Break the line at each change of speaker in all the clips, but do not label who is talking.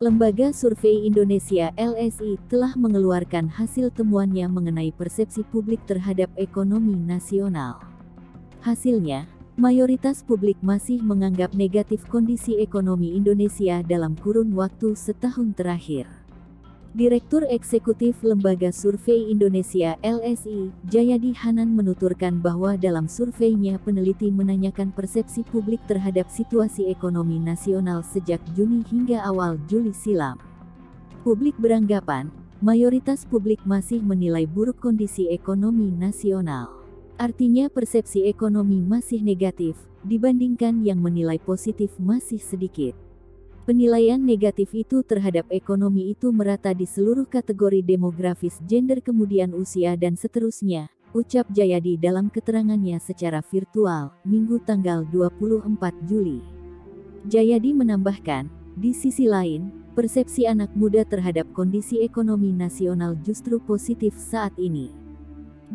Lembaga Survei Indonesia (LSI) telah mengeluarkan hasil temuannya mengenai persepsi publik terhadap ekonomi nasional. Hasilnya, mayoritas publik masih menganggap negatif kondisi ekonomi Indonesia dalam kurun waktu setahun terakhir. Direktur Eksekutif Lembaga Survei Indonesia (LSI), Jayadi Hanan menuturkan bahwa dalam surveinya peneliti menanyakan persepsi publik terhadap situasi ekonomi nasional sejak Juni hingga awal Juli silam. Publik beranggapan, mayoritas publik masih menilai buruk kondisi ekonomi nasional. Artinya persepsi ekonomi masih negatif, dibandingkan yang menilai positif masih sedikit. Penilaian negatif itu terhadap ekonomi itu merata di seluruh kategori demografis, gender, kemudian usia dan seterusnya, ucap Jayadi dalam keterangannya secara virtual, Minggu tanggal 24 Juli. Jayadi menambahkan, di sisi lain, persepsi anak muda terhadap kondisi ekonomi nasional justru positif saat ini.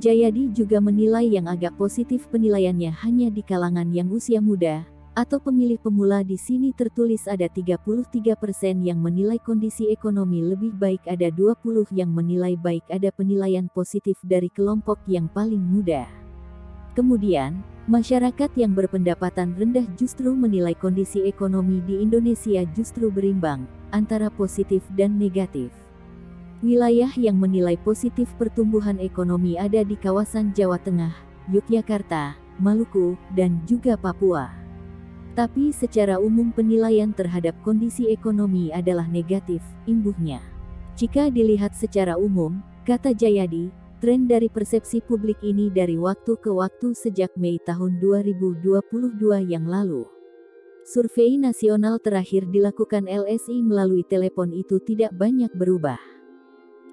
Jayadi juga menilai yang agak positif penilaiannya hanya di kalangan yang usia muda, atau pemilih pemula. Di sini tertulis ada 33% yang menilai kondisi ekonomi lebih baik, ada 20% yang menilai baik, ada penilaian positif dari kelompok yang paling muda. Kemudian, masyarakat yang berpendapatan rendah justru menilai kondisi ekonomi di Indonesia justru berimbang, antara positif dan negatif. Wilayah yang menilai positif pertumbuhan ekonomi ada di kawasan Jawa Tengah, Yogyakarta, Maluku, dan juga Papua. Tapi secara umum penilaian terhadap kondisi ekonomi adalah negatif, imbuhnya. Jika dilihat secara umum, kata Jayadi, tren dari persepsi publik ini dari waktu ke waktu sejak Mei tahun 2022 yang lalu. Survei nasional terakhir dilakukan LSI melalui telepon itu tidak banyak berubah.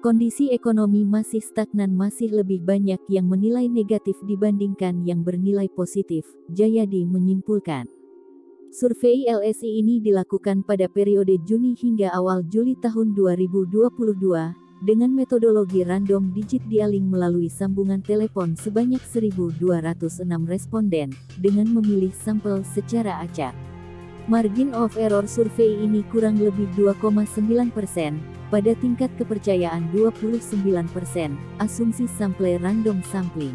Kondisi ekonomi masih stagnan, masih lebih banyak yang menilai negatif dibandingkan yang bernilai positif, Jayadi menyimpulkan. Survei LSI ini dilakukan pada periode Juni hingga awal Juli tahun 2022, dengan metodologi random digit dialing melalui sambungan telepon sebanyak 1.206 responden, dengan memilih sampel secara acak. Margin of error survei ini kurang lebih 2,9%, pada tingkat kepercayaan 29%, asumsi sample random sampling.